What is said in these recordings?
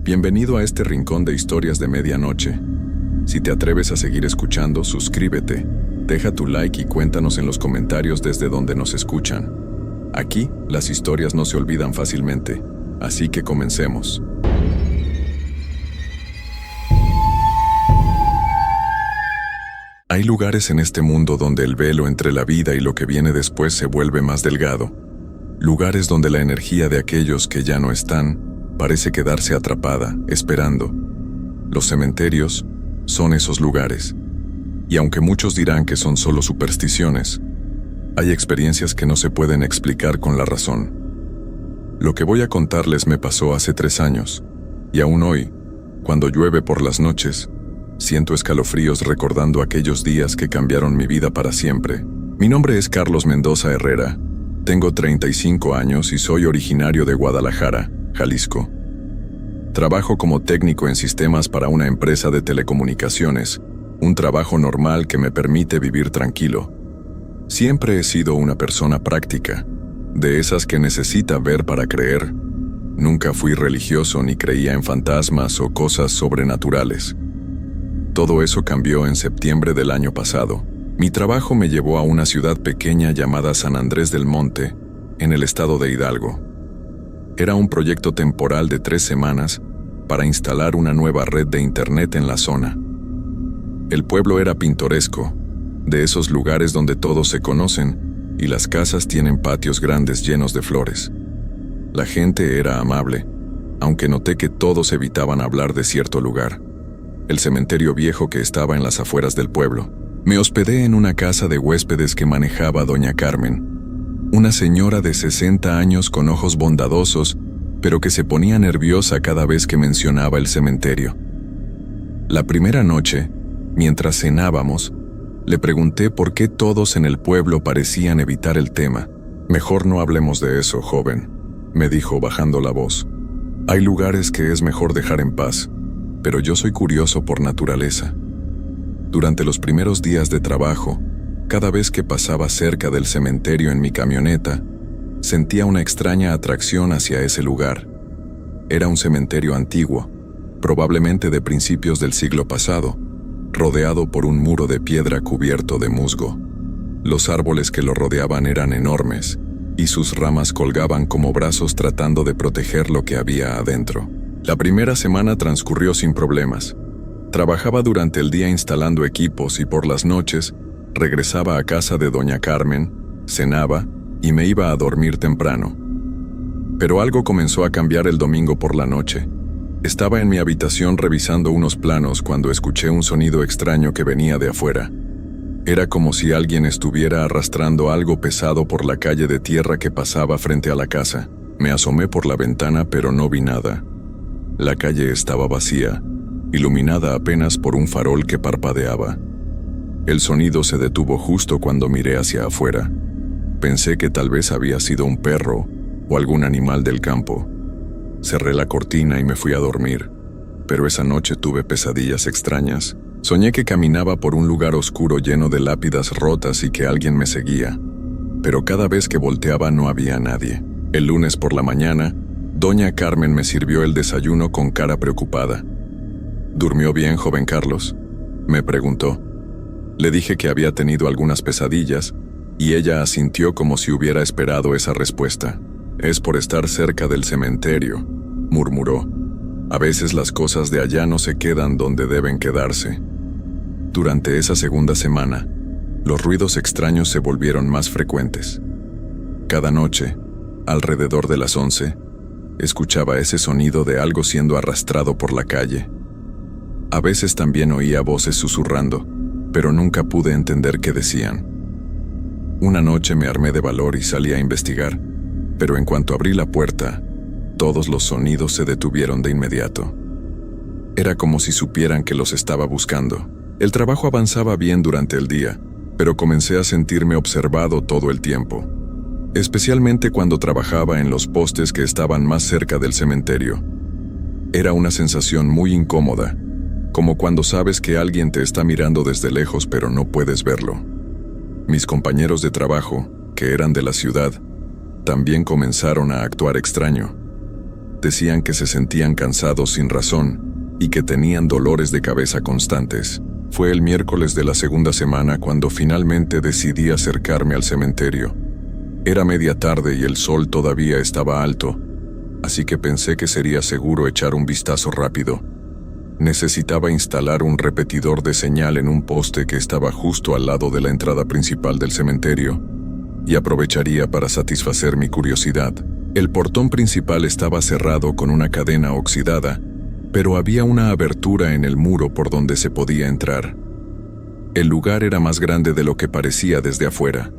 Bienvenido a este rincón de historias de medianoche. Si te atreves a seguir escuchando, suscríbete, deja tu like y cuéntanos en los comentarios desde donde nos escuchan. Aquí, las historias no se olvidan fácilmente, así que comencemos. Hay lugares en este mundo donde el velo entre la vida y lo que viene después se vuelve más delgado. Lugares donde la energía de aquellos que ya no están parece quedarse atrapada, esperando. Los cementerios son esos lugares. Y aunque muchos dirán que son solo supersticiones, hay experiencias que no se pueden explicar con la razón. Lo que voy a contarles me pasó hace 3 años, y aún hoy, cuando llueve por las noches, siento escalofríos recordando aquellos días que cambiaron mi vida para siempre. Mi nombre es Carlos Mendoza Herrera, tengo 35 años y soy originario de Guadalajara, Jalisco. Trabajo como técnico en sistemas para una empresa de telecomunicaciones, un trabajo normal que me permite vivir tranquilo. Siempre he sido una persona práctica, de esas que necesita ver para creer. Nunca fui religioso ni creía en fantasmas o cosas sobrenaturales. Todo eso cambió en septiembre del año pasado. Mi trabajo me llevó a una ciudad pequeña llamada San Andrés del Monte, en el estado de Hidalgo. Era un proyecto temporal de 3 semanas para instalar una nueva red de internet en la zona. El pueblo era pintoresco, de esos lugares donde todos se conocen y las casas tienen patios grandes llenos de flores. La gente era amable, aunque noté que todos evitaban hablar de cierto lugar, el cementerio viejo que estaba en las afueras del pueblo. Me hospedé en una casa de huéspedes que manejaba doña Carmen, una señora de 60 años con ojos bondadosos, pero que se ponía nerviosa cada vez que mencionaba el cementerio. La primera noche, mientras cenábamos, le pregunté por qué todos en el pueblo parecían evitar el tema. «Mejor no hablemos de eso, joven», me dijo bajando la voz. «Hay lugares que es mejor dejar en paz, pero yo soy curioso por naturaleza». Durante los primeros días de trabajo, cada vez que pasaba cerca del cementerio en mi camioneta, sentía una extraña atracción hacia ese lugar. Era un cementerio antiguo, probablemente de principios del siglo pasado, rodeado por un muro de piedra cubierto de musgo. Los árboles que lo rodeaban eran enormes, y sus ramas colgaban como brazos tratando de proteger lo que había adentro. La primera semana transcurrió sin problemas. Trabajaba durante el día instalando equipos y por las noches regresaba a casa de doña Carmen, cenaba y me iba a dormir temprano. Pero algo comenzó a cambiar el domingo por la noche. Estaba en mi habitación revisando unos planos cuando escuché un sonido extraño que venía de afuera. Era como si alguien estuviera arrastrando algo pesado por la calle de tierra que pasaba frente a la casa. Me asomé por la ventana pero no vi nada. La calle estaba vacía, iluminada apenas por un farol que parpadeaba. El sonido se detuvo justo cuando miré hacia afuera. Pensé que tal vez había sido un perro o algún animal del campo. Cerré la cortina y me fui a dormir, pero esa noche tuve pesadillas extrañas. Soñé que caminaba por un lugar oscuro lleno de lápidas rotas y que alguien me seguía, pero cada vez que volteaba no había nadie. El lunes por la mañana, doña Carmen me sirvió el desayuno con cara preocupada. «¿Durmió bien, joven Carlos?», me preguntó. Le dije que había tenido algunas pesadillas, y ella asintió como si hubiera esperado esa respuesta. «Es por estar cerca del cementerio», murmuró. «A veces las cosas de allá no se quedan donde deben quedarse». Durante esa segunda semana, los ruidos extraños se volvieron más frecuentes. Cada noche, alrededor de las 11, escuchaba ese sonido de algo siendo arrastrado por la calle. A veces también oía voces susurrando, pero nunca pude entender qué decían. Una noche me armé de valor y salí a investigar, pero en cuanto abrí la puerta, todos los sonidos se detuvieron de inmediato. Era como si supieran que los estaba buscando. El trabajo avanzaba bien durante el día, pero comencé a sentirme observado todo el tiempo, especialmente cuando trabajaba en los postes que estaban más cerca del cementerio. Era una sensación muy incómoda, como cuando sabes que alguien te está mirando desde lejos pero no puedes verlo. Mis compañeros de trabajo, que eran de la ciudad, también comenzaron a actuar extraño. Decían que se sentían cansados sin razón y que tenían dolores de cabeza constantes. Fue el miércoles de la segunda semana cuando finalmente decidí acercarme al cementerio. Era media tarde y el sol todavía estaba alto, así que pensé que sería seguro echar un vistazo rápido. Necesitaba instalar un repetidor de señal en un poste que estaba justo al lado de la entrada principal del cementerio, y aprovecharía para satisfacer mi curiosidad. El portón principal estaba cerrado con una cadena oxidada, pero había una abertura en el muro por donde se podía entrar. El lugar era más grande de lo que parecía desde afuera.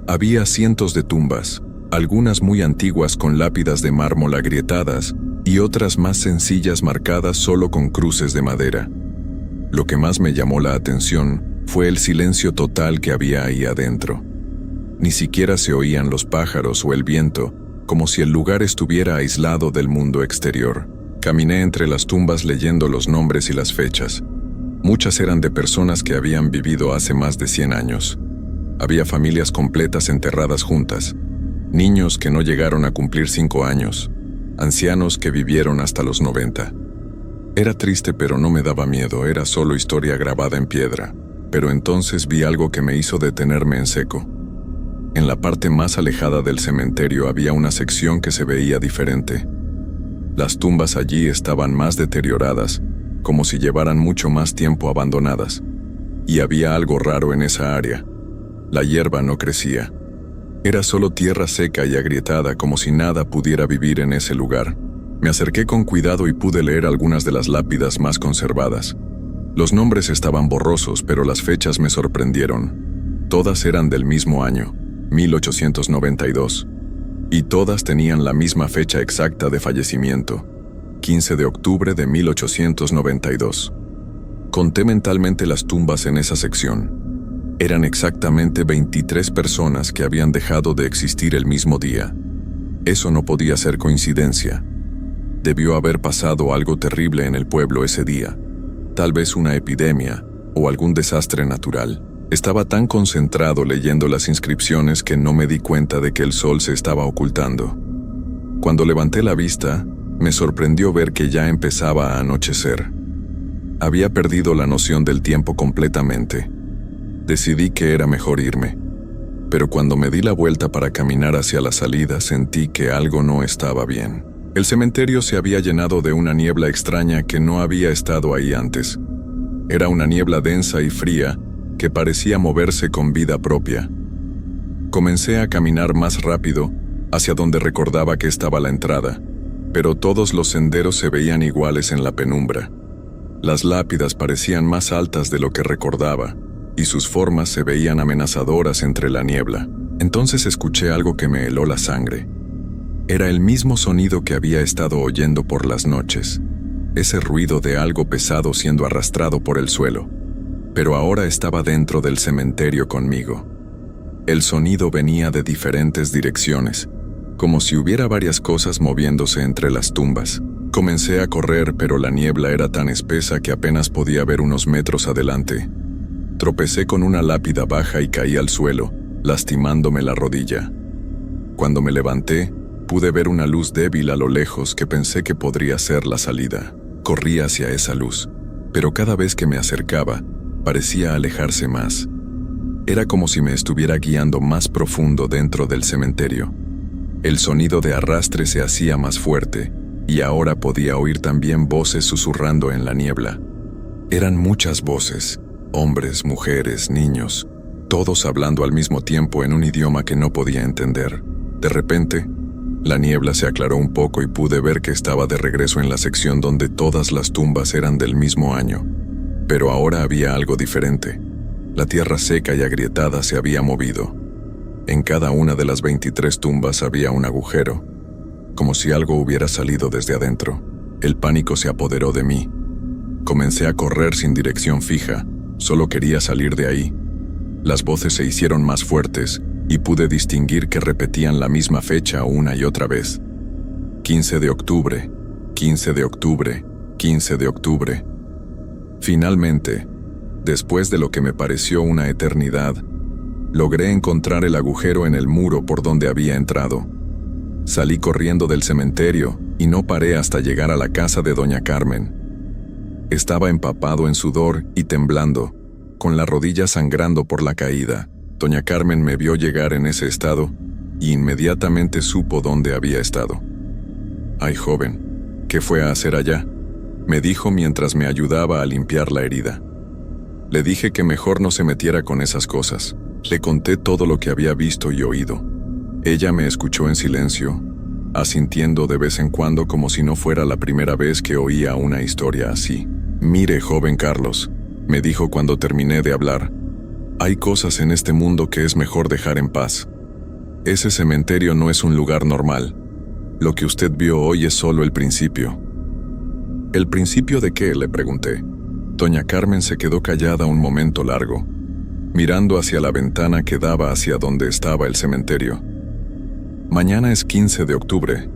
Había cientos de tumbas, algunas muy antiguas con lápidas de mármol agrietadas y otras más sencillas marcadas solo con cruces de madera. Lo que más me llamó la atención fue el silencio total que había ahí adentro. Ni siquiera se oían los pájaros o el viento, como si el lugar estuviera aislado del mundo exterior. Caminé entre las tumbas leyendo los nombres y las fechas. Muchas eran de personas que habían vivido hace más de 100 años. Había familias completas enterradas juntas, niños que no llegaron a cumplir 5 años, ancianos que vivieron hasta los 90. Era triste, pero no me daba miedo, era solo historia grabada en piedra. Pero entonces vi algo que me hizo detenerme en seco. En la parte más alejada del cementerio había una sección que se veía diferente. Las tumbas allí estaban más deterioradas, como si llevaran mucho más tiempo abandonadas. Y había algo raro en esa área. La hierba no crecía. Era solo tierra seca y agrietada, como si nada pudiera vivir en ese lugar. Me acerqué con cuidado y pude leer algunas de las lápidas más conservadas. Los nombres estaban borrosos, pero las fechas me sorprendieron. Todas eran del mismo año, 1892. Y todas tenían la misma fecha exacta de fallecimiento, 15 de octubre de 1892. Conté mentalmente las tumbas en esa sección. Eran exactamente 23 personas que habían dejado de existir el mismo día. Eso no podía ser coincidencia. Debió haber pasado algo terrible en el pueblo ese día. Tal vez una epidemia o algún desastre natural. Estaba tan concentrado leyendo las inscripciones que no me di cuenta de que el sol se estaba ocultando. Cuando levanté la vista, me sorprendió ver que ya empezaba a anochecer. Había perdido la noción del tiempo completamente. Decidí que era mejor irme, pero cuando me di la vuelta para caminar hacia la salida sentí que algo no estaba bien. El cementerio se había llenado de una niebla extraña que no había estado ahí antes. Era una niebla densa y fría que parecía moverse con vida propia. Comencé a caminar más rápido hacia donde recordaba que estaba la entrada, pero todos los senderos se veían iguales en la penumbra. Las lápidas parecían más altas de lo que recordaba, y sus formas se veían amenazadoras entre la niebla. Entonces escuché algo que me heló la sangre. Era el mismo sonido que había estado oyendo por las noches, ese ruido de algo pesado siendo arrastrado por el suelo. Pero ahora estaba dentro del cementerio conmigo. El sonido venía de diferentes direcciones, como si hubiera varias cosas moviéndose entre las tumbas. Comencé a correr, pero la niebla era tan espesa que apenas podía ver unos metros adelante. Tropecé con una lápida baja y caí al suelo, lastimándome la rodilla. Cuando me levanté, pude ver una luz débil a lo lejos que pensé que podría ser la salida. Corrí hacia esa luz, pero cada vez que me acercaba, parecía alejarse más. Era como si me estuviera guiando más profundo dentro del cementerio. El sonido de arrastre se hacía más fuerte, y ahora podía oír también voces susurrando en la niebla. Eran muchas voces. Hombres, mujeres, niños, todos hablando al mismo tiempo en un idioma que no podía entender. De repente, la niebla se aclaró un poco y pude ver que estaba de regreso en la sección donde todas las tumbas eran del mismo año. Pero ahora había algo diferente. La tierra seca y agrietada se había movido. En cada una de las 23 tumbas había un agujero, como si algo hubiera salido desde adentro. El pánico se apoderó de mí. Comencé a correr sin dirección fija. Solo quería salir de ahí. Las voces se hicieron más fuertes y pude distinguir que repetían la misma fecha una y otra vez. 15 de octubre, 15 de octubre, 15 de octubre. Finalmente, después de lo que me pareció una eternidad, logré encontrar el agujero en el muro por donde había entrado. Salí corriendo del cementerio y no paré hasta llegar a la casa de doña Carmen. Estaba empapado en sudor y temblando, con la rodilla sangrando por la caída. Doña Carmen me vio llegar en ese estado y inmediatamente supo dónde había estado. «Ay, joven, ¿qué fue a hacer allá?», me dijo mientras me ayudaba a limpiar la herida. Le dije que mejor no se metiera con esas cosas. Le conté todo lo que había visto y oído. Ella me escuchó en silencio, asintiendo de vez en cuando como si no fuera la primera vez que oía una historia así. «Mire, joven Carlos», me dijo cuando terminé de hablar, «hay cosas en este mundo que es mejor dejar en paz. Ese cementerio no es un lugar normal. Lo que usted vio hoy es solo el principio». «¿El principio de qué?», le pregunté. Doña Carmen se quedó callada un momento largo, mirando hacia la ventana que daba hacia donde estaba el cementerio. «Mañana es 15 de octubre»,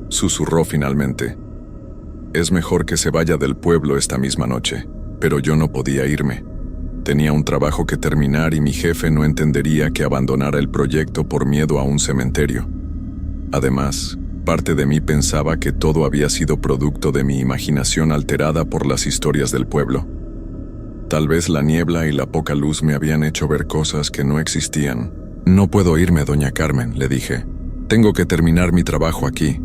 susurró finalmente. «Es mejor que se vaya del pueblo esta misma noche», pero yo no podía irme. Tenía un trabajo que terminar y mi jefe no entendería que abandonara el proyecto por miedo a un cementerio. Además, parte de mí pensaba que todo había sido producto de mi imaginación alterada por las historias del pueblo. Tal vez la niebla y la poca luz me habían hecho ver cosas que no existían. «No puedo irme, doña Carmen», le dije. «Tengo que terminar mi trabajo aquí».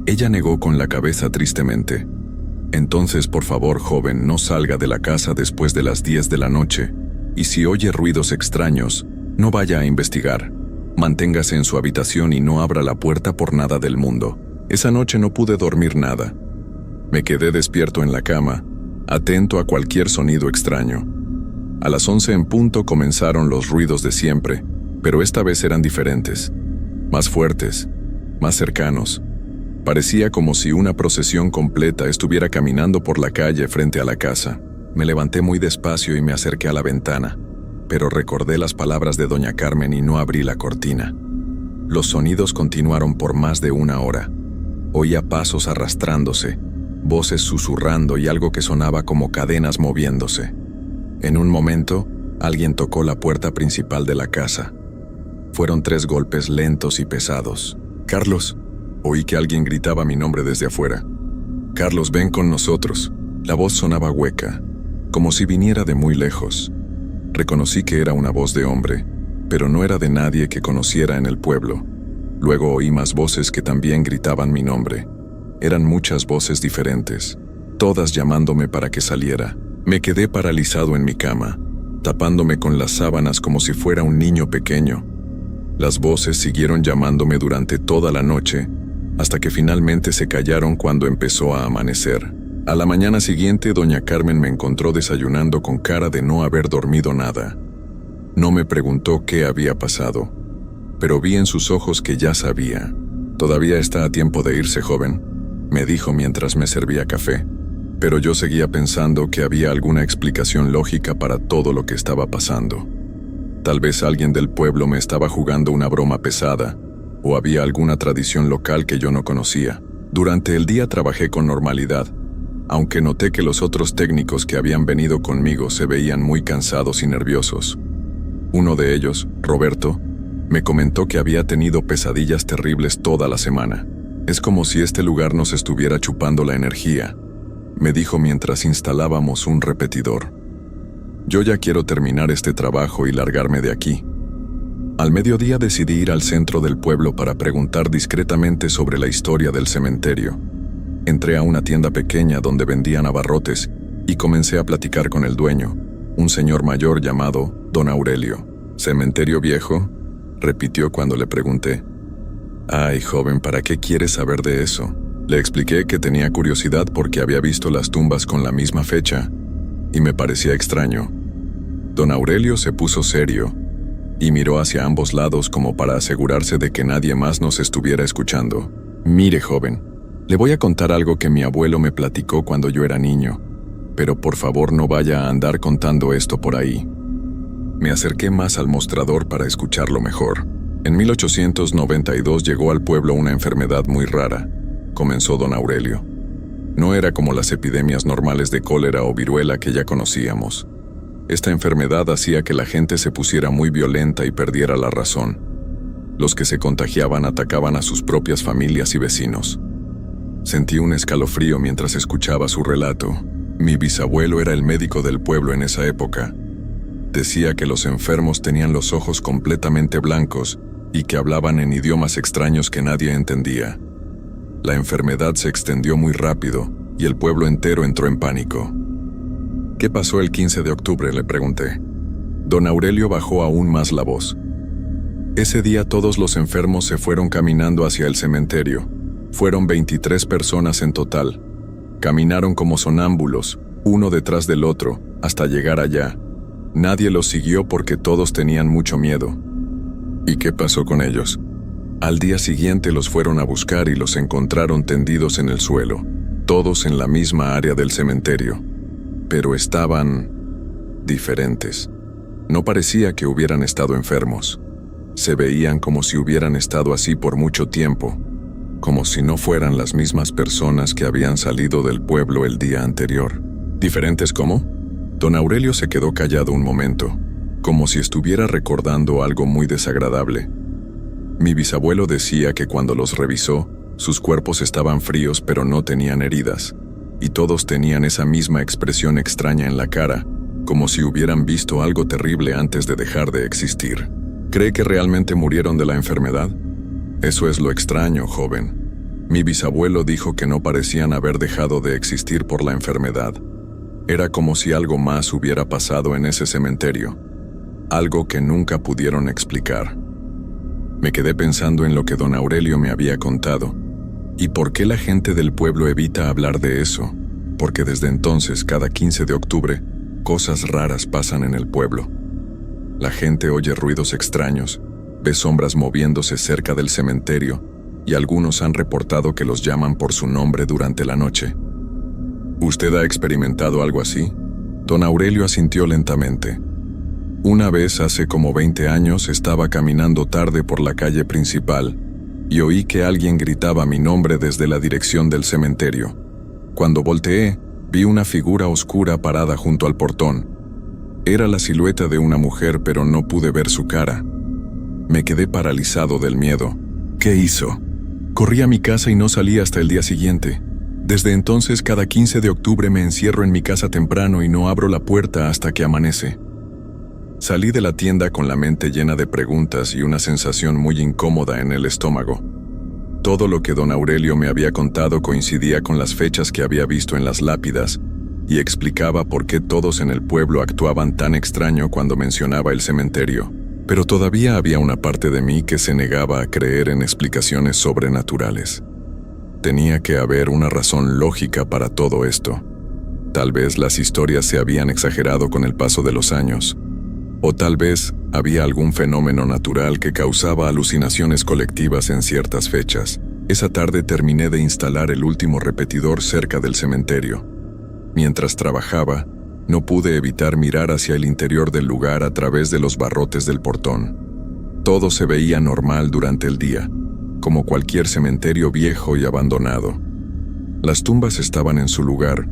Ella negó con la cabeza tristemente. «Entonces, por favor, joven, no salga de la casa después de las 10 de la noche, y si oye ruidos extraños, no vaya a investigar. Manténgase en su habitación y no abra la puerta por nada del mundo». Esa noche no pude dormir nada. Me quedé despierto en la cama, atento a cualquier sonido extraño. A las 11 en punto comenzaron los ruidos de siempre, pero esta vez eran diferentes, más fuertes, más cercanos. Parecía como si una procesión completa estuviera caminando por la calle frente a la casa. Me levanté muy despacio y me acerqué a la ventana, pero recordé las palabras de doña Carmen y no abrí la cortina. Los sonidos continuaron por más de una hora. Oía pasos arrastrándose, voces susurrando y algo que sonaba como cadenas moviéndose. En un momento, alguien tocó la puerta principal de la casa. Fueron 3 golpes lentos y pesados. «Carlos», oí que alguien gritaba mi nombre desde afuera. «Carlos, ven con nosotros». La voz sonaba hueca, como si viniera de muy lejos. Reconocí que era una voz de hombre, pero no era de nadie que conociera en el pueblo. Luego oí más voces que también gritaban mi nombre. Eran muchas voces diferentes, todas llamándome para que saliera. Me quedé paralizado en mi cama, tapándome con las sábanas como si fuera un niño pequeño. Las voces siguieron llamándome durante toda la noche, hasta que finalmente se callaron cuando empezó a amanecer. A la mañana siguiente, doña Carmen me encontró desayunando con cara de no haber dormido nada. No me preguntó qué había pasado, pero vi en sus ojos que ya sabía. «Todavía está a tiempo de irse, joven», me dijo mientras me servía café, pero yo seguía pensando que había alguna explicación lógica para todo lo que estaba pasando. Tal vez alguien del pueblo me estaba jugando una broma pesada, o había alguna tradición local que yo no conocía. Durante el día trabajé con normalidad, aunque noté que los otros técnicos que habían venido conmigo se veían muy cansados y nerviosos. Uno de ellos, Roberto, me comentó que había tenido pesadillas terribles toda la semana. «Es como si este lugar nos estuviera chupando la energía», me dijo mientras instalábamos un repetidor. «Yo ya quiero terminar este trabajo y largarme de aquí». Al mediodía decidí ir al centro del pueblo para preguntar discretamente sobre la historia del cementerio. Entré a una tienda pequeña donde vendían abarrotes y comencé a platicar con el dueño, un señor mayor llamado Don Aurelio. «¿Cementerio viejo?», repitió cuando le pregunté. «Ay, joven, ¿para qué quieres saber de eso?». Le expliqué que tenía curiosidad porque había visto las tumbas con la misma fecha y me parecía extraño. Don Aurelio se puso serio y miró hacia ambos lados como para asegurarse de que nadie más nos estuviera escuchando. «Mire, joven, le voy a contar algo que mi abuelo me platicó cuando yo era niño, pero por favor no vaya a andar contando esto por ahí». Me acerqué más al mostrador para escucharlo mejor. «En 1892 llegó al pueblo una enfermedad muy rara», comenzó don Aurelio. «No era como las epidemias normales de cólera o viruela que ya conocíamos. Esta enfermedad hacía que la gente se pusiera muy violenta y perdiera la razón. Los que se contagiaban atacaban a sus propias familias y vecinos. Sentí un escalofrío mientras escuchaba su relato. Mi bisabuelo era el médico del pueblo en esa época. Decía que los enfermos tenían los ojos completamente blancos y que hablaban en idiomas extraños que nadie entendía. La enfermedad se extendió muy rápido y el pueblo entero entró en pánico. ¿Qué pasó el 15 de octubre?, le pregunté. Don Aurelio bajó aún más la voz. Ese día todos los enfermos se fueron caminando hacia el cementerio. Fueron 23 personas en total. Caminaron como sonámbulos, uno detrás del otro, hasta llegar allá. Nadie los siguió porque todos tenían mucho miedo. ¿Y qué pasó con ellos? Al día siguiente los fueron a buscar y los encontraron tendidos en el suelo, todos en la misma área del cementerio. Pero estaban diferentes. No parecía que hubieran estado enfermos. Se veían como si hubieran estado así por mucho tiempo, como si no fueran las mismas personas que habían salido del pueblo el día anterior. ¿Diferentes cómo? Don Aurelio se quedó callado un momento, como si estuviera recordando algo muy desagradable. Mi bisabuelo decía que cuando los revisó, sus cuerpos estaban fríos pero no tenían heridas, y todos tenían esa misma expresión extraña en la cara, como si hubieran visto algo terrible antes de dejar de existir. ¿Cree que realmente murieron de la enfermedad? Eso es lo extraño, joven. Mi bisabuelo dijo que no parecían haber dejado de existir por la enfermedad. Era como si algo más hubiera pasado en ese cementerio, algo que nunca pudieron explicar. Me quedé pensando en lo que don Aurelio me había contado. ¿Y por qué la gente del pueblo evita hablar de eso? Porque desde entonces, cada 15 de octubre, cosas raras pasan en el pueblo. La gente oye ruidos extraños, ve sombras moviéndose cerca del cementerio, y algunos han reportado que los llaman por su nombre durante la noche. ¿Usted ha experimentado algo así? Don Aurelio asintió lentamente. Una vez, hace como 20 años, estaba caminando tarde por la calle principal y oí que alguien gritaba mi nombre desde la dirección del cementerio. Cuando volteé, vi una figura oscura parada junto al portón. Era la silueta de una mujer, pero no pude ver su cara. Me quedé paralizado del miedo. ¿Qué hizo? Corrí a mi casa y no salí hasta el día siguiente. Desde entonces, cada 15 de octubre me encierro en mi casa temprano y no abro la puerta hasta que amanece. Salí de la tienda con la mente llena de preguntas y una sensación muy incómoda en el estómago. Todo lo que don Aurelio me había contado coincidía con las fechas que había visto en las lápidas y explicaba por qué todos en el pueblo actuaban tan extraño cuando mencionaba el cementerio. Pero todavía había una parte de mí que se negaba a creer en explicaciones sobrenaturales. Tenía que haber una razón lógica para todo esto. Tal vez las historias se habían exagerado con el paso de los años, o tal vez había algún fenómeno natural que causaba alucinaciones colectivas en ciertas fechas. Esa tarde terminé de instalar el último repetidor cerca del cementerio. Mientras trabajaba, no pude evitar mirar hacia el interior del lugar a través de los barrotes del portón. Todo se veía normal durante el día, como cualquier cementerio viejo y abandonado. Las tumbas estaban en su lugar,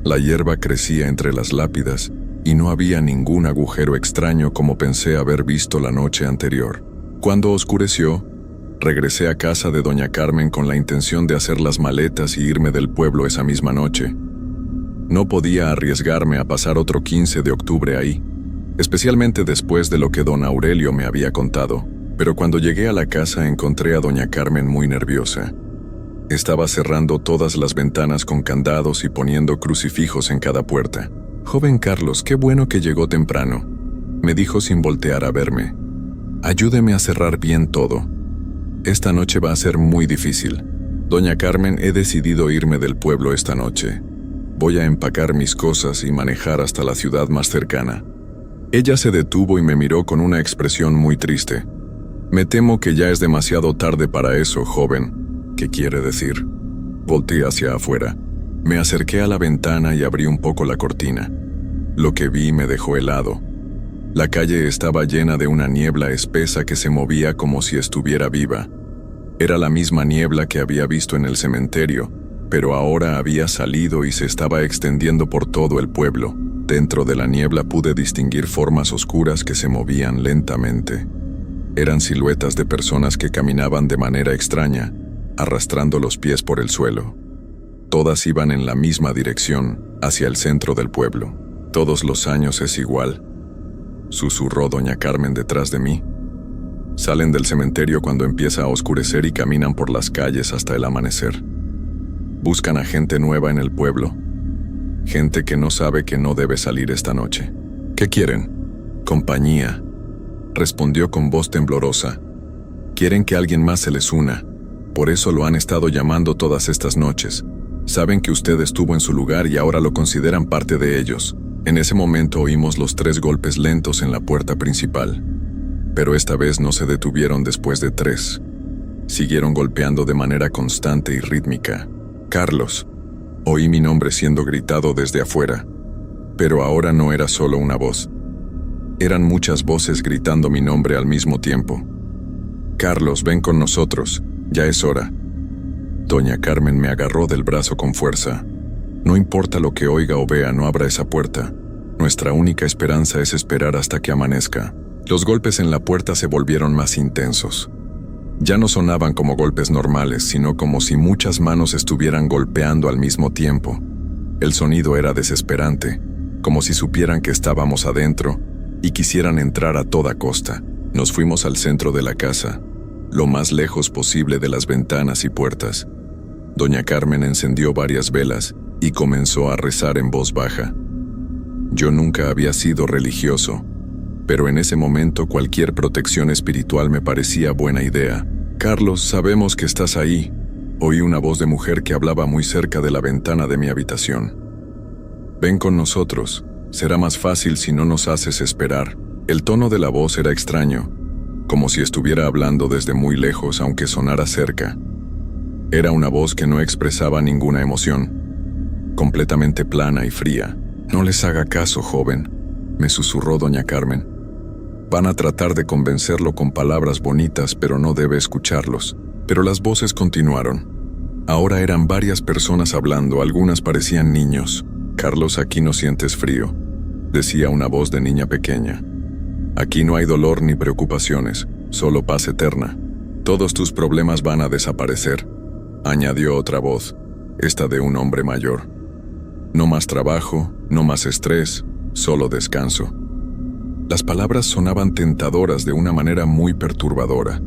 la hierba crecía entre las lápidas y no había ningún agujero extraño como pensé haber visto la noche anterior. Cuando oscureció, regresé a casa de doña Carmen con la intención de hacer las maletas y irme del pueblo esa misma noche. No podía arriesgarme a pasar otro 15 de octubre ahí, especialmente después de lo que don Aurelio me había contado. Pero cuando llegué a la casa encontré a doña Carmen muy nerviosa. Estaba cerrando todas las ventanas con candados y poniendo crucifijos en cada puerta. «Joven Carlos, qué bueno que llegó temprano», me dijo sin voltear a verme. «Ayúdeme a cerrar bien todo. Esta noche va a ser muy difícil. Doña Carmen, he decidido irme del pueblo esta noche. Voy a empacar mis cosas y manejar hasta la ciudad más cercana». Ella se detuvo y me miró con una expresión muy triste. «Me temo que ya es demasiado tarde para eso, joven». «¿Qué quiere decir?». Volteé hacia afuera. Me acerqué a la ventana y abrí un poco la cortina. Lo que vi me dejó helado. La calle estaba llena de una niebla espesa que se movía como si estuviera viva. Era la misma niebla que había visto en el cementerio, pero ahora había salido y se estaba extendiendo por todo el pueblo. Dentro de la niebla pude distinguir formas oscuras que se movían lentamente. Eran siluetas de personas que caminaban de manera extraña, arrastrando los pies por el suelo. Todas iban en la misma dirección, hacia el centro del pueblo. «Todos los años es igual», susurró doña Carmen detrás de mí. «Salen del cementerio cuando empieza a oscurecer y caminan por las calles hasta el amanecer. Buscan a gente nueva en el pueblo, gente que no sabe que no debe salir esta noche. ¿Qué quieren?» «Compañía», respondió con voz temblorosa. «Quieren que alguien más se les una. Por eso lo han estado llamando todas estas noches. Saben que usted estuvo en su lugar y ahora lo consideran parte de ellos». En ese momento oímos los 3 golpes lentos en la puerta principal. Pero esta vez no se detuvieron después de 3. Siguieron golpeando de manera constante y rítmica. «Carlos», oí mi nombre siendo gritado desde afuera. Pero ahora no era solo una voz. Eran muchas voces gritando mi nombre al mismo tiempo. «Carlos, ven con nosotros, ya es hora». Doña Carmen me agarró del brazo con fuerza. «No importa lo que oiga o vea, no abra esa puerta. Nuestra única esperanza es esperar hasta que amanezca». Los golpes en la puerta se volvieron más intensos. Ya no sonaban como golpes normales, sino como si muchas manos estuvieran golpeando al mismo tiempo. El sonido era desesperante, como si supieran que estábamos adentro y quisieran entrar a toda costa. Nos fuimos al centro de la casa, lo más lejos posible de las ventanas y puertas. Doña Carmen encendió varias velas y comenzó a rezar en voz baja. Yo nunca había sido religioso, pero en ese momento cualquier protección espiritual me parecía buena idea. «Carlos, sabemos que estás ahí», oí una voz de mujer que hablaba muy cerca de la ventana de mi habitación. «Ven con nosotros, será más fácil si no nos haces esperar». El tono de la voz era extraño, como si estuviera hablando desde muy lejos aunque sonara cerca. Era una voz que no expresaba ninguna emoción, completamente plana y fría. «No les haga caso, joven», me susurró doña Carmen. «Van a tratar de convencerlo con palabras bonitas, pero no debe escucharlos». Pero las voces continuaron. Ahora eran varias personas hablando, algunas parecían niños. «Carlos, aquí no sientes frío», decía una voz de niña pequeña. «Aquí no hay dolor ni preocupaciones, solo paz eterna. Todos tus problemas van a desaparecer», añadió otra voz, esta de un hombre mayor. «No más trabajo, no más estrés, solo descanso». Las palabras sonaban tentadoras de una manera muy perturbadora.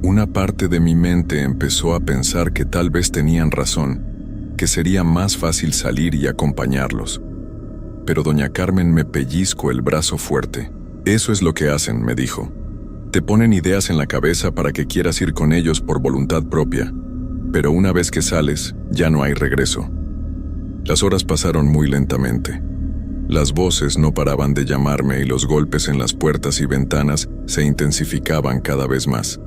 Una parte de mi mente empezó a pensar que tal vez tenían razón, que sería más fácil salir y acompañarlos. Pero doña Carmen me pellizcó el brazo fuerte. «Eso es lo que hacen», me dijo. «Te ponen ideas en la cabeza para que quieras ir con ellos por voluntad propia, pero una vez que sales, ya no hay regreso». Las horas pasaron muy lentamente. Las voces no paraban de llamarme y los golpes en las puertas y ventanas se intensificaban cada vez más.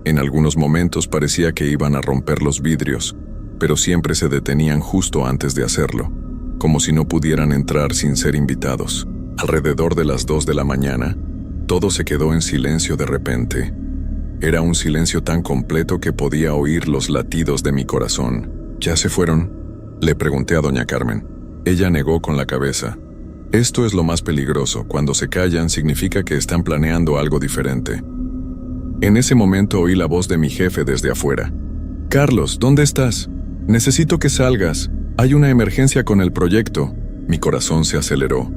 En algunos momentos parecía que iban a romper los vidrios, pero siempre se detenían justo antes de hacerlo, como si no pudieran entrar sin ser invitados. Alrededor de las 2 de la mañana, todo se quedó en silencio de repente. Era un silencio tan completo que podía oír los latidos de mi corazón. «¿Ya se fueron?», le pregunté a doña Carmen. Ella negó con la cabeza. «Esto es lo más peligroso, cuando se callan significa que están planeando algo diferente». En ese momento oí la voz de mi jefe desde afuera. «Carlos, ¿dónde estás? Necesito que salgas. Hay una emergencia con el proyecto». Mi corazón se aceleró.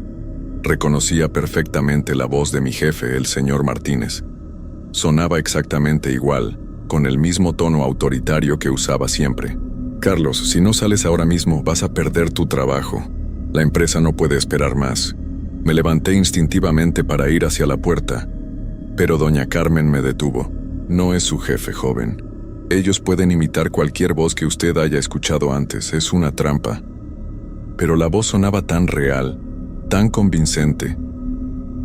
Reconocía perfectamente la voz de mi jefe, el señor Martínez. Sonaba exactamente igual, con el mismo tono autoritario que usaba siempre. «Carlos, si no sales ahora mismo, vas a perder tu trabajo. La empresa no puede esperar más». Me levanté instintivamente para ir hacia la puerta, pero doña Carmen me detuvo. «No es su jefe, joven. Ellos pueden imitar cualquier voz que usted haya escuchado antes, es una trampa». Pero la voz sonaba tan real, tan convincente.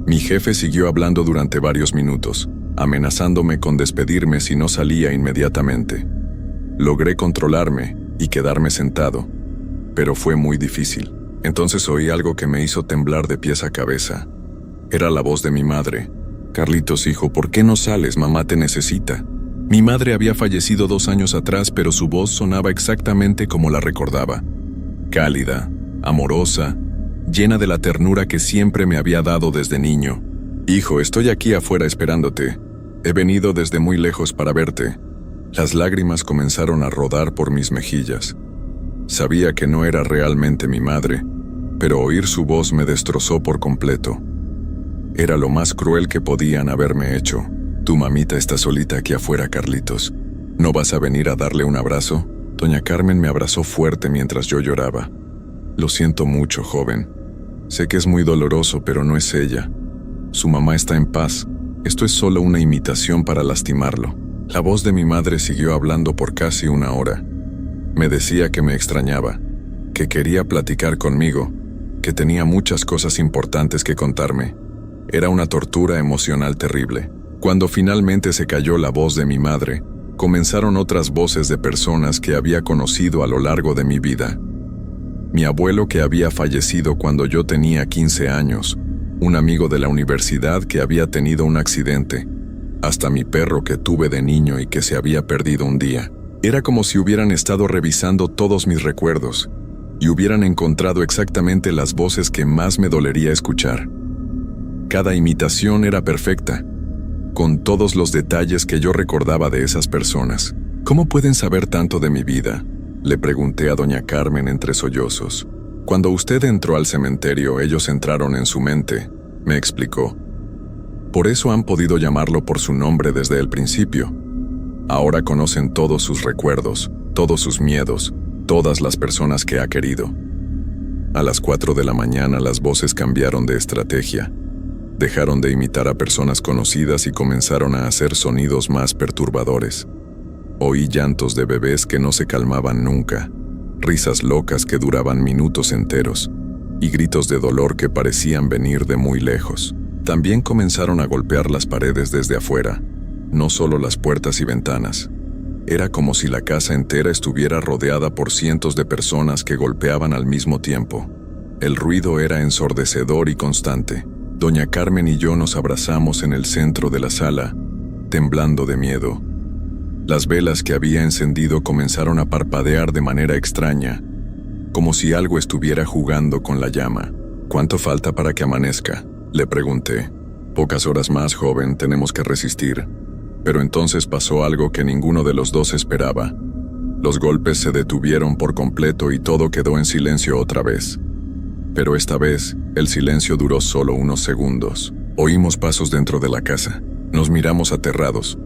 Mi jefe siguió hablando durante varios minutos, amenazándome con despedirme si no salía inmediatamente. Logré controlarme y quedarme sentado, pero fue muy difícil. Entonces oí algo que me hizo temblar de pies a cabeza. Era la voz de mi madre. «Carlitos, hijo, ¿por qué no sales? Mamá te necesita». Mi madre había fallecido 2 años atrás, pero su voz sonaba exactamente como la recordaba. Cálida, amorosa, llena de la ternura que siempre me había dado desde niño. «Hijo, estoy aquí afuera esperándote. He venido desde muy lejos para verte». Las lágrimas comenzaron a rodar por mis mejillas. Sabía que no era realmente mi madre, pero oír su voz me destrozó por completo. Era lo más cruel que podían haberme hecho. Tu mamita está solita aquí afuera, Carlitos. ¿No vas a venir a darle un abrazo? Doña Carmen me abrazó fuerte mientras yo lloraba. Lo siento mucho, joven. Sé que es muy doloroso, pero no es ella. Su mamá está en paz. Esto es solo una imitación para lastimarlo. La voz de mi madre siguió hablando por casi una hora. Me decía que me extrañaba, que quería platicar conmigo, que tenía muchas cosas importantes que contarme. Era una tortura emocional terrible. Cuando finalmente se calló la voz de mi madre, comenzaron otras voces de personas que había conocido a lo largo de mi vida. Mi abuelo, que había fallecido cuando yo tenía 15 años, un amigo de la universidad que había tenido un accidente, hasta mi perro que tuve de niño y que se había perdido un día. Era como si hubieran estado revisando todos mis recuerdos y hubieran encontrado exactamente las voces que más me dolería escuchar. Cada imitación era perfecta, con todos los detalles que yo recordaba de esas personas. ¿Cómo pueden saber tanto de mi vida?, le pregunté a doña Carmen entre sollozos. Cuando usted entró al cementerio, ellos entraron en su mente, me explicó. Por eso han podido llamarlo por su nombre desde el principio. Ahora conocen todos sus recuerdos, todos sus miedos, todas las personas que ha querido. A las 4 de la mañana las voces cambiaron de estrategia. Dejaron de imitar a personas conocidas y comenzaron a hacer sonidos más perturbadores. Oí llantos de bebés que no se calmaban nunca, risas locas que duraban minutos enteros, y gritos de dolor que parecían venir de muy lejos. También comenzaron a golpear las paredes desde afuera, no solo las puertas y ventanas. Era como si la casa entera estuviera rodeada por cientos de personas que golpeaban al mismo tiempo. El ruido era ensordecedor y constante. Doña Carmen y yo nos abrazamos en el centro de la sala, temblando de miedo. Las velas que había encendido comenzaron a parpadear de manera extraña, como si algo estuviera jugando con la llama. ¿Cuánto falta para que amanezca?, le pregunté. Pocas horas más, joven, tenemos que resistir. Pero entonces pasó algo que ninguno de los dos esperaba. Los golpes se detuvieron por completo y todo quedó en silencio otra vez. Pero esta vez, el silencio duró solo unos segundos. Oímos pasos dentro de la casa. Nos miramos aterrados.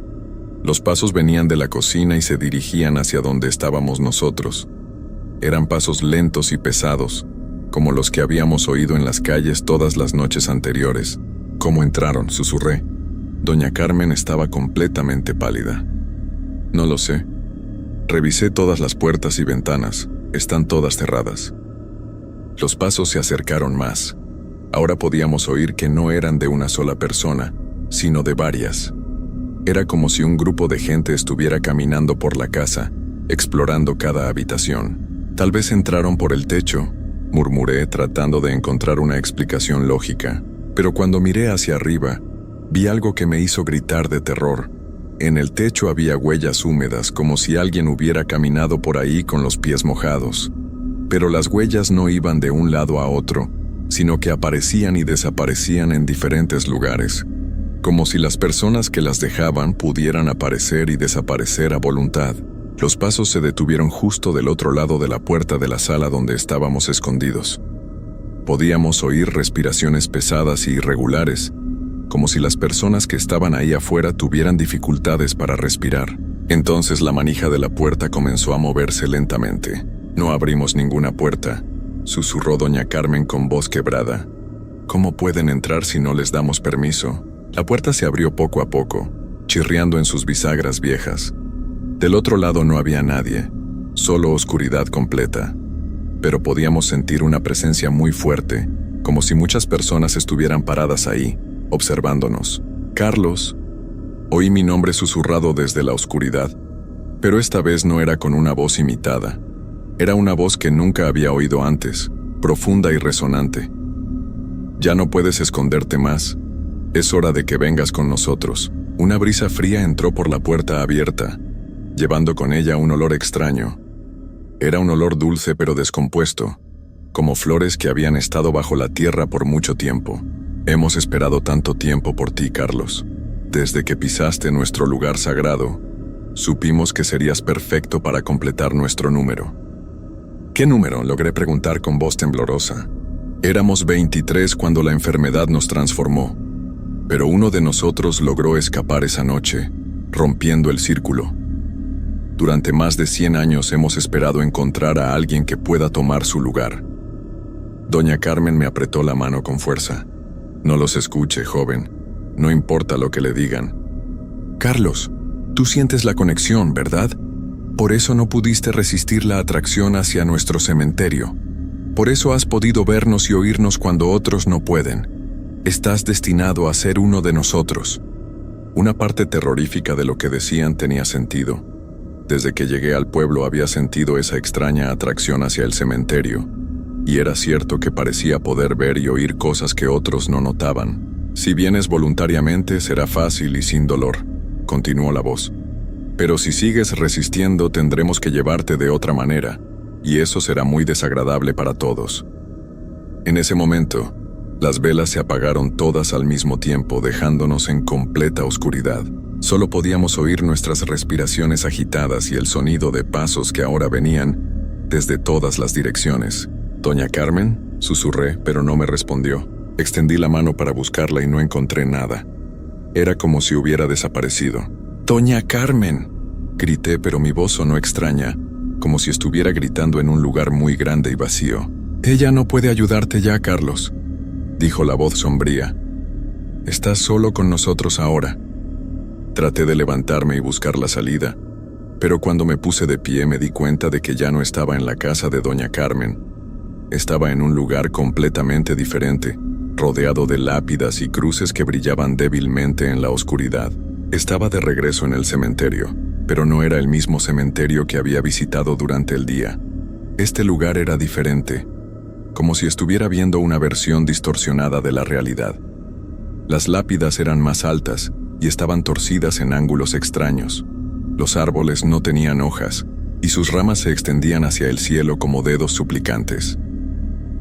Los pasos venían de la cocina y se dirigían hacia donde estábamos nosotros. Eran pasos lentos y pesados, como los que habíamos oído en las calles todas las noches anteriores. ¿Cómo entraron?, susurré. Doña Carmen estaba completamente pálida. No lo sé. Revisé todas las puertas y ventanas. Están todas cerradas. Los pasos se acercaron más. Ahora podíamos oír que no eran de una sola persona, sino de varias. Era como si un grupo de gente estuviera caminando por la casa, explorando cada habitación. Tal vez entraron por el techo, murmuré tratando de encontrar una explicación lógica. Pero cuando miré hacia arriba, vi algo que me hizo gritar de terror. En el techo había huellas húmedas, como si alguien hubiera caminado por ahí con los pies mojados. Pero las huellas no iban de un lado a otro, sino que aparecían y desaparecían en diferentes lugares, como si las personas que las dejaban pudieran aparecer y desaparecer a voluntad. Los pasos se detuvieron justo del otro lado de la puerta de la sala donde estábamos escondidos. Podíamos oír respiraciones pesadas y irregulares, como si las personas que estaban ahí afuera tuvieran dificultades para respirar. Entonces la manija de la puerta comenzó a moverse lentamente. No abrimos ninguna puerta, susurró doña Carmen con voz quebrada. ¿Cómo pueden entrar si no les damos permiso? La puerta se abrió poco a poco, chirriando en sus bisagras viejas. Del otro lado no había nadie, solo oscuridad completa. Pero podíamos sentir una presencia muy fuerte, como si muchas personas estuvieran paradas ahí, observándonos. Carlos. Oí mi nombre susurrado desde la oscuridad, pero esta vez no era con una voz imitada. Era una voz que nunca había oído antes, profunda y resonante. Ya no puedes esconderte más. Es hora de que vengas con nosotros. Una brisa fría entró por la puerta abierta, llevando con ella un olor extraño. Era un olor dulce pero descompuesto, como flores que habían estado bajo la tierra por mucho tiempo. Hemos esperado tanto tiempo por ti, Carlos. Desde que pisaste nuestro lugar sagrado, supimos que serías perfecto para completar nuestro número. ¿Qué número?, logré preguntar con voz temblorosa. Éramos 23 cuando la enfermedad nos transformó, pero uno de nosotros logró escapar esa noche, rompiendo el círculo. Durante más de 100 años hemos esperado encontrar a alguien que pueda tomar su lugar. Doña Carmen me apretó la mano con fuerza. No los escuche, joven. No importa lo que le digan. Carlos, tú sientes la conexión, ¿verdad? Por eso no pudiste resistir la atracción hacia nuestro cementerio. Por eso has podido vernos y oírnos cuando otros no pueden. Estás destinado a ser uno de nosotros. Una parte terrorífica de lo que decían tenía sentido. Desde que llegué al pueblo había sentido esa extraña atracción hacia el cementerio. Y era cierto que parecía poder ver y oír cosas que otros no notaban. Si vienes voluntariamente, será fácil y sin dolor, continuó la voz. Pero si sigues resistiendo, tendremos que llevarte de otra manera, y eso será muy desagradable para todos. En ese momento, las velas se apagaron todas al mismo tiempo, dejándonos en completa oscuridad. Solo podíamos oír nuestras respiraciones agitadas y el sonido de pasos que ahora venían desde todas las direcciones. «¿Doña Carmen?», susurré, pero no me respondió. Extendí la mano para buscarla y no encontré nada. Era como si hubiera desaparecido. «¡Doña Carmen!», grité, pero mi voz sonó extraña, como si estuviera gritando en un lugar muy grande y vacío. «Ella no puede ayudarte ya, Carlos», dijo la voz sombría. «Estás solo con nosotros ahora». Traté de levantarme y buscar la salida, pero cuando me puse de pie me di cuenta de que ya no estaba en la casa de Doña Carmen. Estaba en un lugar completamente diferente, rodeado de lápidas y cruces que brillaban débilmente en la oscuridad. Estaba de regreso en el cementerio, pero no era el mismo cementerio que había visitado durante el día. Este lugar era diferente, como si estuviera viendo una versión distorsionada de la realidad. Las lápidas eran más altas y estaban torcidas en ángulos extraños. Los árboles no tenían hojas, y sus ramas se extendían hacia el cielo como dedos suplicantes.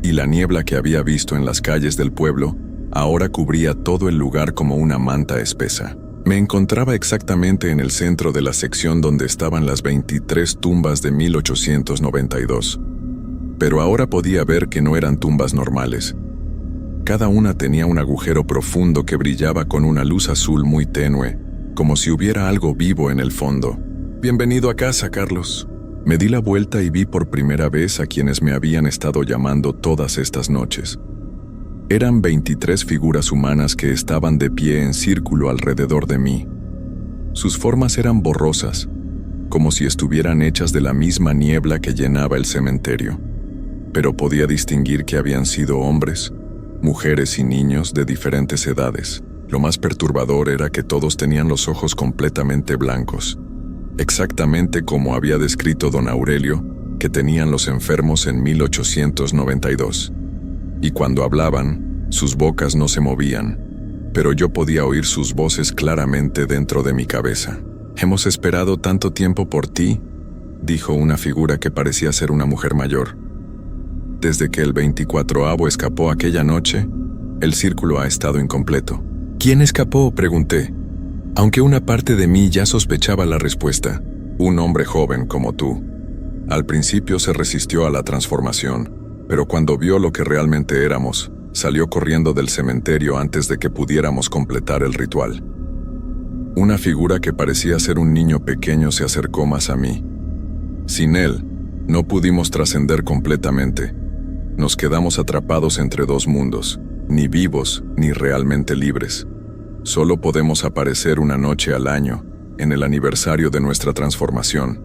Y la niebla que había visto en las calles del pueblo ahora cubría todo el lugar como una manta espesa. Me encontraba exactamente en el centro de la sección donde estaban las 23 tumbas de 1892. Pero ahora podía ver que no eran tumbas normales. Cada una tenía un agujero profundo que brillaba con una luz azul muy tenue, como si hubiera algo vivo en el fondo. «Bienvenido a casa, Carlos». Me di la vuelta y vi por primera vez a quienes me habían estado llamando todas estas noches. Eran 23 figuras humanas que estaban de pie en círculo alrededor de mí. Sus formas eran borrosas, como si estuvieran hechas de la misma niebla que llenaba el cementerio. Pero podía distinguir que habían sido hombres, mujeres y niños de diferentes edades. Lo más perturbador era que todos tenían los ojos completamente blancos, exactamente como había descrito don Aurelio que tenían los enfermos en 1892. Y cuando hablaban, sus bocas no se movían, pero yo podía oír sus voces claramente dentro de mi cabeza. «Hemos esperado tanto tiempo por ti», dijo una figura que parecía ser una mujer mayor. «Desde que el 24avo escapó aquella noche, el círculo ha estado incompleto». «¿Quién escapó?», pregunté, aunque una parte de mí ya sospechaba la respuesta. «Un hombre joven como tú. Al principio se resistió a la transformación, pero cuando vio lo que realmente éramos, salió corriendo del cementerio antes de que pudiéramos completar el ritual». Una figura que parecía ser un niño pequeño se acercó más a mí. Sin él, no pudimos trascender completamente. Nos quedamos atrapados entre dos mundos, ni vivos ni realmente libres. Solo podemos aparecer una noche al año, en el aniversario de nuestra transformación.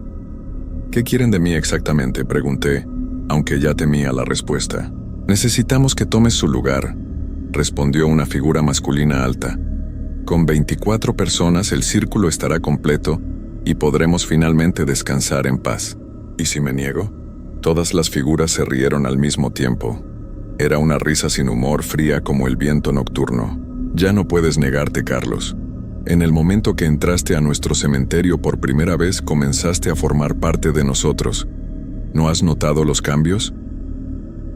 «¿Qué quieren de mí exactamente?», pregunté, aunque ya temía la respuesta. «Necesitamos que tomes su lugar», respondió una figura masculina alta. «Con 24 personas el círculo estará completo y podremos finalmente descansar en paz». ¿Y si me niego? Todas las figuras se rieron al mismo tiempo. Era una risa sin humor, fría como el viento nocturno. «Ya no puedes negarte, Carlos. En el momento que entraste a nuestro cementerio por primera vez, comenzaste a formar parte de nosotros. ¿No has notado los cambios?».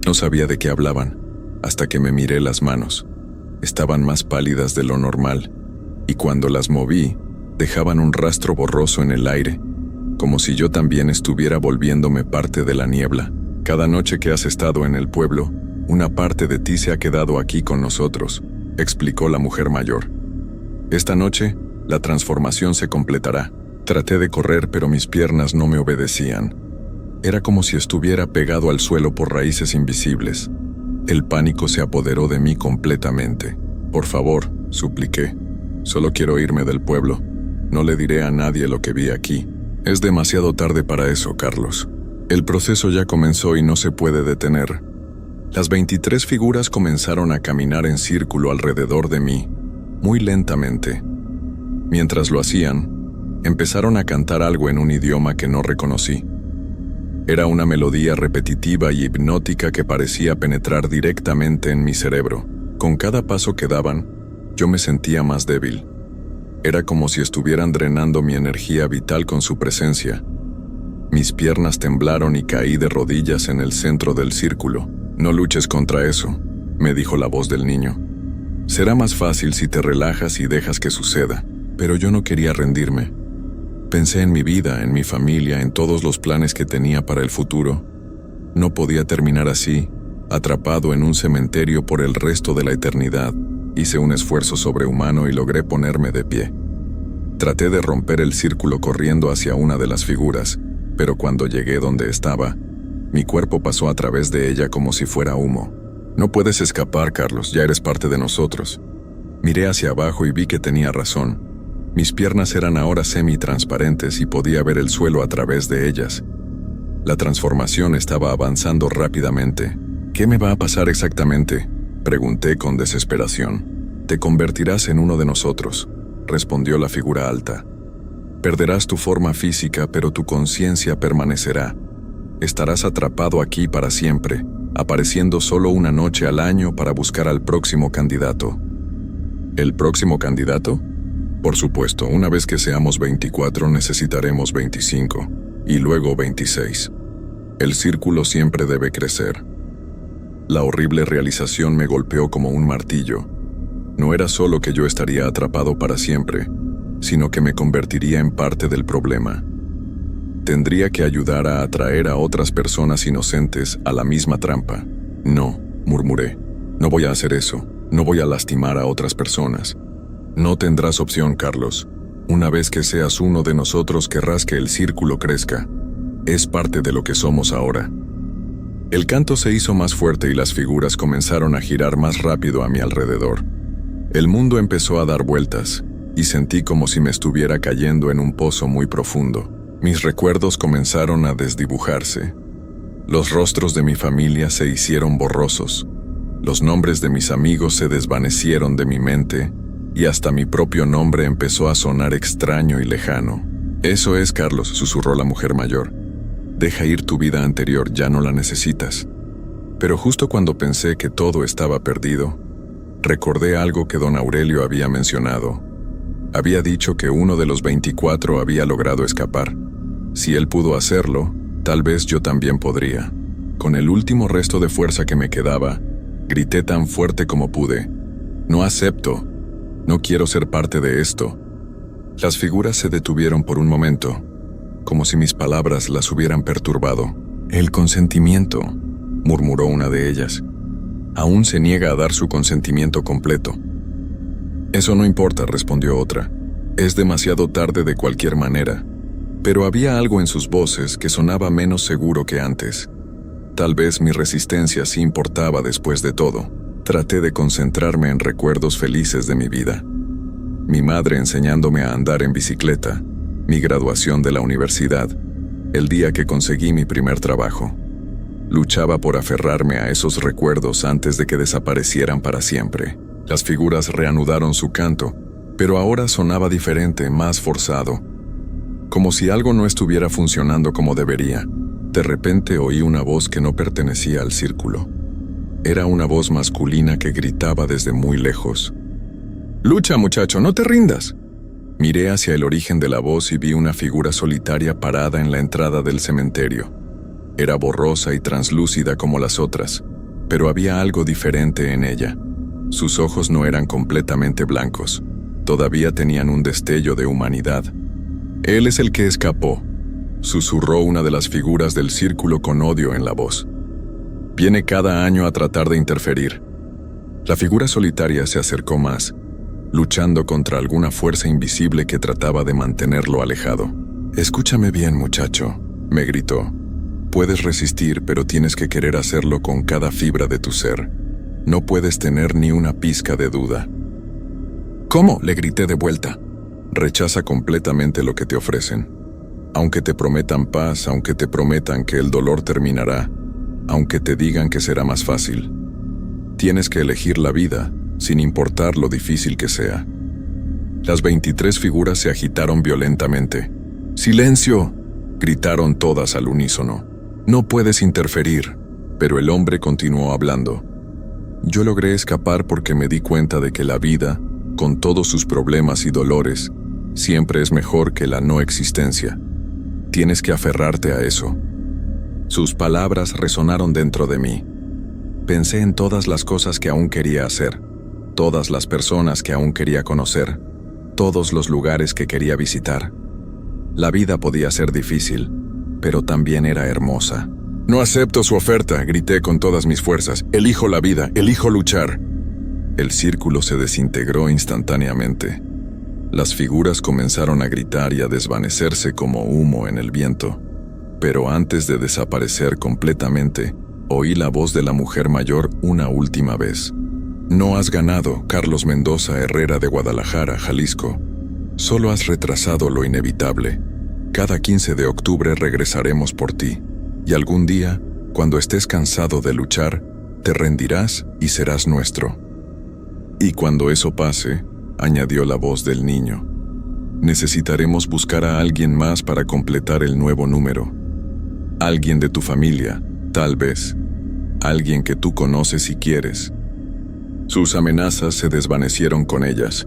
No sabía de qué hablaban, hasta que me miré las manos. Estaban más pálidas de lo normal, y cuando las moví, dejaban un rastro borroso en el aire, como si yo también estuviera volviéndome parte de la niebla. Cada noche que has estado en el pueblo, una parte de ti se ha quedado aquí con nosotros, explicó la mujer mayor. Esta noche, la transformación se completará. Traté de correr, pero mis piernas no me obedecían. Era como si estuviera pegado al suelo por raíces invisibles. El pánico se apoderó de mí completamente. Por favor, supliqué. Solo quiero irme del pueblo. No le diré a nadie lo que vi aquí. Es demasiado tarde para eso, Carlos. El proceso ya comenzó y no se puede detener. Las 23 figuras comenzaron a caminar en círculo alrededor de mí, muy lentamente. Mientras lo hacían, empezaron a cantar algo en un idioma que no reconocí. Era una melodía repetitiva y hipnótica que parecía penetrar directamente en mi cerebro. Con cada paso que daban, yo me sentía más débil. Era como si estuvieran drenando mi energía vital con su presencia. Mis piernas temblaron y caí de rodillas en el centro del círculo. No luches contra eso, me dijo la voz del niño. Será más fácil si te relajas y dejas que suceda, pero yo no quería rendirme. Pensé en mi vida, en mi familia, en todos los planes que tenía para el futuro. No podía terminar así, atrapado en un cementerio por el resto de la eternidad. Hice un esfuerzo sobrehumano y logré ponerme de pie. Traté de romper el círculo corriendo hacia una de las figuras, pero cuando llegué donde estaba, mi cuerpo pasó a través de ella como si fuera humo. No puedes escapar, Carlos, ya eres parte de nosotros. Miré hacia abajo y vi que tenía razón. Mis piernas eran ahora semi-transparentes y podía ver el suelo a través de ellas. La transformación estaba avanzando rápidamente. ¿Qué me va a pasar exactamente?, pregunté con desesperación. Te convertirás en uno de nosotros, respondió la figura alta. Perderás tu forma física, pero tu conciencia permanecerá. Estarás atrapado aquí para siempre, apareciendo solo una noche al año para buscar al próximo candidato. ¿El próximo candidato? Por supuesto, una vez que seamos 24 necesitaremos 25, y luego 26. El círculo siempre debe crecer. La horrible realización me golpeó como un martillo. No era solo que yo estaría atrapado para siempre, sino que me convertiría en parte del problema. Tendría que ayudar a atraer a otras personas inocentes a la misma trampa. No, murmuré. No voy a hacer eso. No voy a lastimar a otras personas. No tendrás opción, Carlos. Una vez que seas uno de nosotros, querrás que el círculo crezca. Es parte de lo que somos ahora. El canto se hizo más fuerte y las figuras comenzaron a girar más rápido a mi alrededor. El mundo empezó a dar vueltas, y sentí como si me estuviera cayendo en un pozo muy profundo. Mis recuerdos comenzaron a desdibujarse. Los rostros de mi familia se hicieron borrosos. Los nombres de mis amigos se desvanecieron de mi mente, y hasta mi propio nombre empezó a sonar extraño y lejano. Eso es, Carlos, susurró la mujer mayor. Deja ir tu vida anterior, ya no la necesitas. Pero justo cuando pensé que todo estaba perdido, recordé algo que don Aurelio había mencionado. Había dicho que uno de los 24 había logrado escapar. Si él pudo hacerlo, tal vez yo también podría. Con el último resto de fuerza que me quedaba, grité tan fuerte como pude. No acepto. No quiero ser parte de esto. Las figuras se detuvieron por un momento, como si mis palabras las hubieran perturbado. El consentimiento, murmuró una de ellas. Aún se niega a dar su consentimiento completo. Eso no importa, respondió otra. Es demasiado tarde de cualquier manera. Pero había algo en sus voces que sonaba menos seguro que antes. Tal vez mi resistencia sí importaba después de todo. Traté de concentrarme en recuerdos felices de mi vida. Mi madre enseñándome a andar en bicicleta, mi graduación de la universidad, el día que conseguí mi primer trabajo. Luchaba por aferrarme a esos recuerdos antes de que desaparecieran para siempre. Las figuras reanudaron su canto, pero ahora sonaba diferente, más forzado. Como si algo no estuviera funcionando como debería. De repente oí una voz que no pertenecía al círculo. Era una voz masculina que gritaba desde muy lejos. «¡Lucha, muchacho, no te rindas!». Miré hacia el origen de la voz y vi una figura solitaria parada en la entrada del cementerio. Era borrosa y translúcida como las otras, pero había algo diferente en ella. Sus ojos no eran completamente blancos, todavía tenían un destello de humanidad. «Él es el que escapó», susurró una de las figuras del círculo con odio en la voz. Viene cada año a tratar de interferir. La figura solitaria se acercó más, luchando contra alguna fuerza invisible que trataba de mantenerlo alejado. «Escúchame bien, muchacho», me gritó. «Puedes resistir, pero tienes que querer hacerlo con cada fibra de tu ser. No puedes tener ni una pizca de duda». «¿Cómo?», le grité de vuelta. «Rechaza completamente lo que te ofrecen. Aunque te prometan paz, aunque te prometan que el dolor terminará, aunque te digan que será más fácil. Tienes que elegir la vida, sin importar lo difícil que sea». Las 23 figuras se agitaron violentamente. «¡Silencio!», gritaron todas al unísono. «No puedes interferir». Pero el hombre continuó hablando. «Yo logré escapar porque me di cuenta de que la vida, con todos sus problemas y dolores, siempre es mejor que la no existencia. Tienes que aferrarte a eso». Sus palabras resonaron dentro de mí. Pensé en todas las cosas que aún quería hacer, todas las personas que aún quería conocer, todos los lugares que quería visitar. La vida podía ser difícil, pero también era hermosa. «No acepto su oferta», grité con todas mis fuerzas. «Elijo la vida, elijo luchar». El círculo se desintegró instantáneamente. Las figuras comenzaron a gritar y a desvanecerse como humo en el viento. Pero antes de desaparecer completamente, oí la voz de la mujer mayor una última vez. «No has ganado, Carlos Mendoza Herrera de Guadalajara, Jalisco. Solo has retrasado lo inevitable. Cada 15 de octubre regresaremos por ti. Y algún día, cuando estés cansado de luchar, te rendirás y serás nuestro». Y cuando eso pase, añadió la voz del niño, necesitaremos buscar a alguien más para completar el nuevo número. Alguien de tu familia, tal vez. Alguien que tú conoces y quieres. Sus amenazas se desvanecieron con ellas,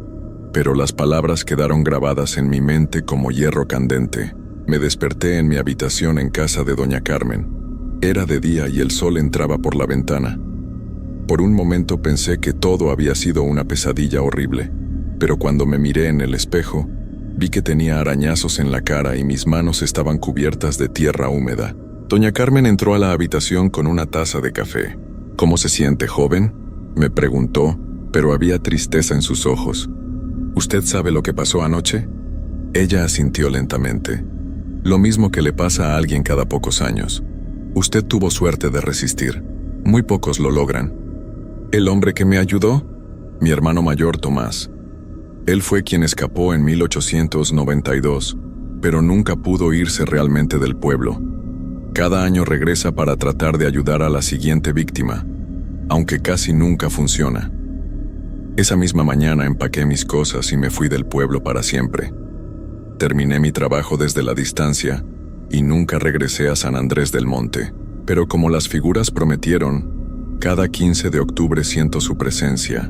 pero las palabras quedaron grabadas en mi mente como hierro candente. Me desperté en mi habitación en casa de doña Carmen. Era de día y el sol entraba por la ventana. Por un momento pensé que todo había sido una pesadilla horrible, pero cuando me miré en el espejo, vi que tenía arañazos en la cara y mis manos estaban cubiertas de tierra húmeda. Doña Carmen entró a la habitación con una taza de café. «¿Cómo se siente, joven?», me preguntó, pero había tristeza en sus ojos. «¿Usted sabe lo que pasó anoche?». Ella asintió lentamente. «Lo mismo que le pasa a alguien cada pocos años. Usted tuvo suerte de resistir. Muy pocos lo logran». «¿El hombre que me ayudó?». «Mi hermano mayor, Tomás. Él fue quien escapó en 1892, pero nunca pudo irse realmente del pueblo. Cada año regresa para tratar de ayudar a la siguiente víctima, aunque casi nunca funciona. Esa misma mañana empaqué mis cosas y me fui del pueblo para siempre. Terminé mi trabajo desde la distancia y nunca regresé a San Andrés del Monte, pero como las figuras prometieron, cada 15 de octubre siento su presencia.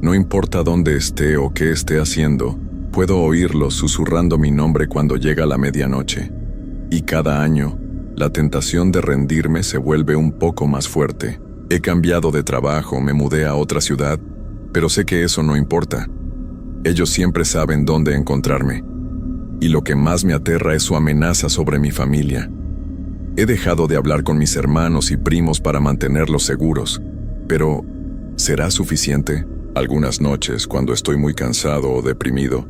No importa dónde esté o qué esté haciendo, puedo oírlos susurrando mi nombre cuando llega la medianoche. Y cada año, la tentación de rendirme se vuelve un poco más fuerte. He cambiado de trabajo, me mudé a otra ciudad, pero sé que eso no importa. Ellos siempre saben dónde encontrarme. Y lo que más me aterra es su amenaza sobre mi familia. He dejado de hablar con mis hermanos y primos para mantenerlos seguros, pero ¿será suficiente? Algunas noches, cuando estoy muy cansado o deprimido,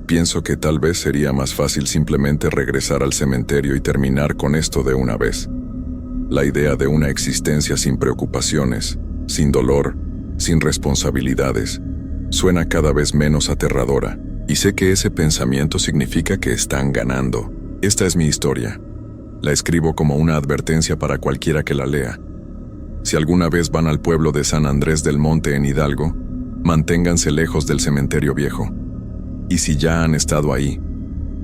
pienso que tal vez sería más fácil simplemente regresar al cementerio y terminar con esto de una vez. La idea de una existencia sin preocupaciones, sin dolor, sin responsabilidades, suena cada vez menos aterradora, y sé que ese pensamiento significa que están ganando. Esta es mi historia. La escribo como una advertencia para cualquiera que la lea. Si alguna vez van al pueblo de San Andrés del Monte en Hidalgo, manténganse lejos del cementerio viejo. Y si ya han estado ahí,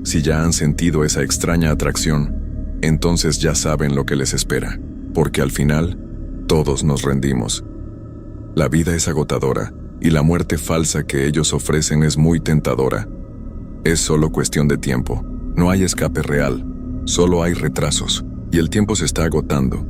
si ya han sentido esa extraña atracción, entonces ya saben lo que les espera, porque al final, todos nos rendimos. La vida es agotadora, y la muerte falsa que ellos ofrecen es muy tentadora. Es solo cuestión de tiempo, no hay escape real, solo hay retrasos, y el tiempo se está agotando.